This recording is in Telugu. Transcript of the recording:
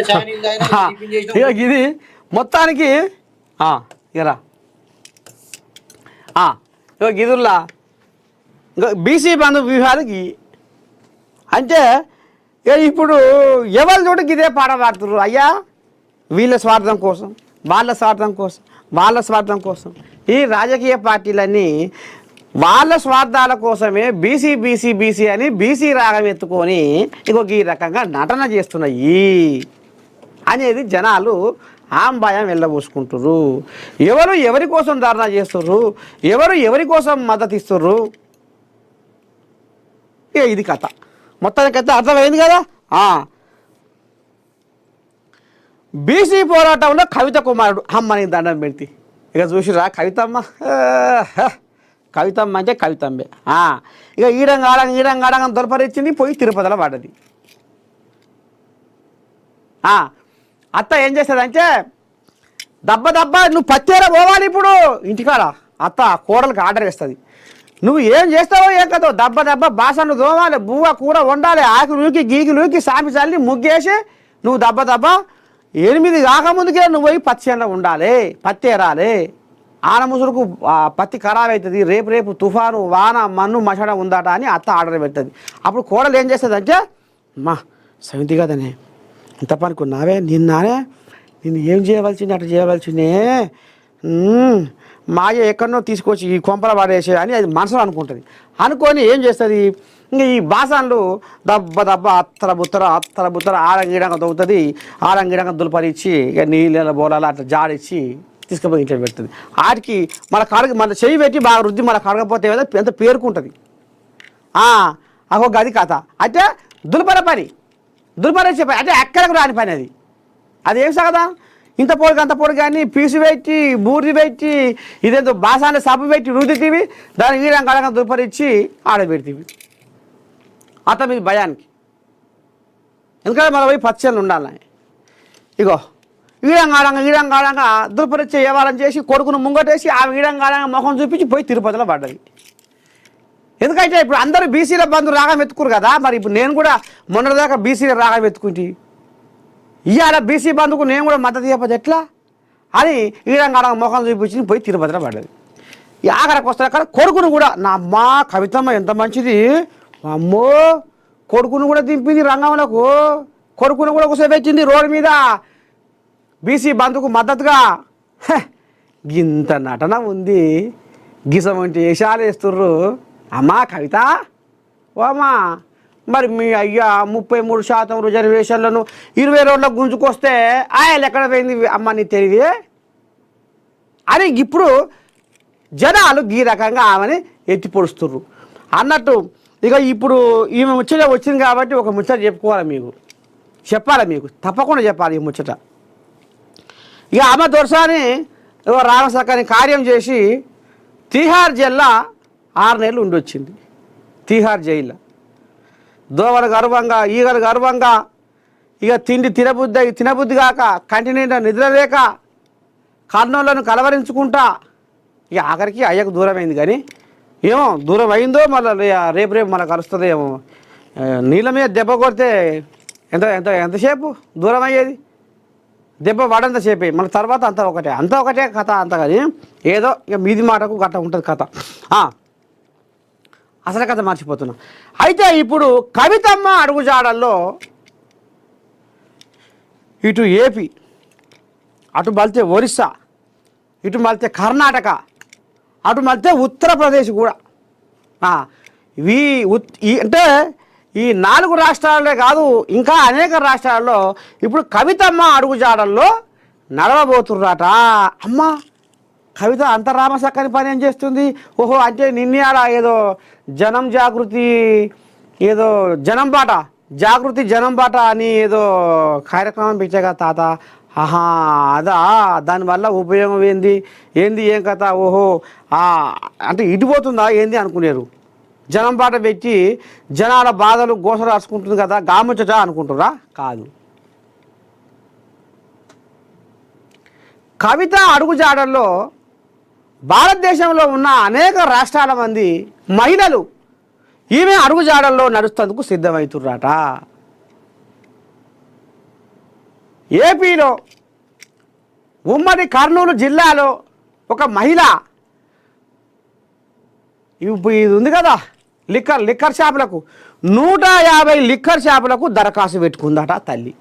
ఇక ఇది మొత్తానికి ఇకరా ఇక గిదుల్లా ఇంకా బీసీ బంధు వ్యూహాలకి అంటే ఇప్పుడు ఎవరి చోటుకి ఇదే పాట పాడుతున్నారు అయ్యా వీళ్ళ స్వార్థం కోసం వాళ్ళ స్వార్థం కోసం వాళ్ళ స్వార్థం కోసం ఈ రాజకీయ పార్టీలన్నీ వాళ్ళ స్వార్థాల కోసమే బీసీ బీసీ బీసీ అని బీసీ రాగం ఎత్తుకొని ఇంకొక ఈ రకంగా నటన చేస్తున్నాయి అనేది జనాలు ఆంబాయం వెళ్ళబోసుకుంటుర్రు. ఎవరు ఎవరి కోసం ధారణ చేస్తుర్రు, ఎవరు ఎవరి కోసం మద్దతు ఇస్తుర్రు, ఇది కథ మొత్తానికైతే అర్థమైంది కదా. బీసీ పోరాటంలో కవిత కుమారుడు అమ్మని దండం పెడితే ఇక చూసిరా కవితమ్మ కవితమ్మ అంటే కవితమ్మే. ఇక ఈడంగాడంగా దొరపరిచ్చింది పోయి తిరుపతిలో పడ్డది. అత్త ఏం చేస్తుందంటే దెబ్బ నువ్వు పత్తేరా పోవాలి ఇప్పుడు ఇంటికాడ. అత్త కూరలకు ఆర్డర్ వేస్తుంది. నువ్వు ఏం చేస్తావో ఏం కదో దెబ్బ బాసన్లు దోమాలి, బువ్వ కూర వండాలి, ఆకు నూకి గీకి నూకి సామి చల్లి ముగ్గేసి నువ్వు దెబ్బ 8 కాకముందుకే నువ్వు పోయి పత్తి చేనులో ఉండాలి, పత్తి ఏరాలి. ఆన ముసురుకు పత్తి ఖరాబ్ అవుతుంది, రేపు తుఫాను వాన మన్ను మసడ ఉందట అని అత్త ఆర్డర్ పెడుతుంది. అప్పుడు కోడలు ఏం చేస్తుంది అంటే మా సమితి కదనే ఇంత పనుకున్నావే నిన్ను ఏం చేయవలసింది అటు చేయవలసిందే, మాయ ఎక్కడనో తీసుకొచ్చి ఈ కొంపల పడేసే అని అది మనసులో అనుకొని ఏం చేస్తుంది ఇంక ఈ బాసాన్లు దెబ్బ అత్తర బుత్తర ఆరంగిడంగా తవ్వుతుంది. ఆరంగిడంగా దులపరిచ్చి ఇక నీళ్ళ బోలాలు అట్లా జాడిచ్చి తీసుకుపోయి ఇంట్లో పెడుతుంది. వాటికి మన చెయ్యి పెట్టి బాగా రుద్ది మన కడగపోతే ఎంత పేరుకుంటుంది. ఒక గది కథ అంటే దులపర పని దులపరేసే పని అంటే ఎక్కడికి రాని పని అది ఏం సగదా. ఇంత పొడుగు అంత పొడుగు కానీ పీసు పెట్టి బూర్ది పెట్టి ఇదేంతో బాసాన్ని సబ్బు పెట్టి రుద్దితీవి, దాన్ని ఈడంగా అడగ దులపరిచ్చి ఆడబెడితీవి అత్త మీద భయానికి. ఎందుకంటే మన పోయి పచ్చళ్ళు ఉండాలి. ఇగో ఈడంగాడంగా దులపరిచ్చి వ్యవహారం చేసి కొడుకును ముంగటేసి ఆ ఈడంగాడంగా ముఖం చూపించి పోయి తిరుపతిలో పడ్డది. ఎందుకంటే ఇప్పుడు అందరూ బీసీల బంధు రాగం ఎత్తుకురు కదా, మరి ఇప్పుడు నేను కూడా మొన్నటిదాకా బీసీల రాగం ఎత్తుకుంటే ఇవాళ బీసీ బంధుకు నేను కూడా మద్దతు చెప్పదు ఎట్లా అని ఈడంగాడ ముఖం చూపించి పోయి తిరుపతిలో పడ్డది. ఈ ఆఖరికి వస్తే అక్కడ కొడుకును కూడా నా అమ్మ కవితమ్మ ఎంత మంచిది, అమ్మో కొడుకును కూడా దింపింది రంగంలోకు, కొడుకును కూడా కూర్చోబెట్టింది రోడ్డు మీద బీసీ బంధుకు మద్దతుగా. గింత నటన ఉంది, గిసమంటి వేషాలు వేస్తుర్రు. అమ్మా కవిత ఓ అమ్మా మరి మీ అయ్యా 33% రిజర్వేషన్లను 20 రోడ్లకు గుంజుకొస్తే ఆయన ఎక్కడ పోయింది అమ్మ నీ తెలివి అని ఇప్పుడు జనాలు ఈ రకంగా ఆమెని ఎత్తి పొడుస్తుర్రు అన్నట్టు. ఇక ఇప్పుడు ఈమె ముచ్చట వచ్చింది కాబట్టి ఒక ముచ్చట చెప్పాలి మీకు తప్పకుండా చెప్పాలి ఈ ముచ్చట. ఇక ఆమె దొరసాని రామసక్కని కార్యం చేసి తీహార్ జైల్లో 6 నెలలు ఉండొచ్చింది. తీహార్ జైల్లో దోవలు గర్వంగా ఈగలు గర్వంగా ఇక తినబుద్ధి కాక కంటి నిండా నిద్రలేక కర్నూలను కలవరించుకుంటా ఇక ఆఖరికి అయ్యకు దూరమైంది. కానీ ఏమో దూరం అయిందో మళ్ళీ రేపు మళ్ళీ కలుస్తుందో ఏమో. నీళ్ళ మీద దెబ్బ కొడితే ఎంతసేపు దూరం అయ్యేది, దెబ్బ పడంత సేపే మన తర్వాత అంతా ఒకటే కథ అంతా. కానీ ఏదో ఇక మీది మాటకు గట్ట ఉంటుంది కథ. అసలు కథ మర్చిపోతున్నా. అయితే ఇప్పుడు కవితమ్మ అడుగుజాడల్లో ఇటు ఏపీ, అటు మళ్తే ఒరిస్సా, ఇటు మళ్తే కర్ణాటక, అటు మళ్తే ఉత్తరప్రదేశ్ కూడా అంటే ఈ 4 రాష్ట్రాలే కాదు ఇంకా అనేక రాష్ట్రాల్లో ఇప్పుడు కవితమ్మ అడుగుజాడల్లో నడవబోతుర్రాట. అమ్మ కవిత అంత రామసక్కని పని ఏం చేస్తుంది? ఓహో అంటే నిన్న ఏదో జనం జాగృతి ఏదో జనం బాట అని ఏదో కార్యక్రమం పెట్టాగా తాత. అదా దానివల్ల ఉపయోగం ఏంది ఏం కథ? ఓహో అంటే ఇటుపోతుందా ఏంది అనుకునేరు. జనం బాట పెట్టి జనాల బాధలు గోసలు రాసుకుంటుంది కదా గాముచ్చట అనుకుంటురా? కాదు. కవిత అడుగుజాడల్లో భారతదేశంలో ఉన్న అనేక రాష్ట్రాల మంది మహిళలు ఈమె అడుగుజాడల్లో నడుస్తేందుకు సిద్ధమవుతుర్రాట. ఏపీలో ఉమ్మడి కర్నూలు జిల్లాలో ఒక మహిళ ఇది ఉంది కదా లిక్కర్ షాపులకు 150 లిక్కర్ షాపులకు దరఖాస్తు పెట్టుకుందట తల్లి.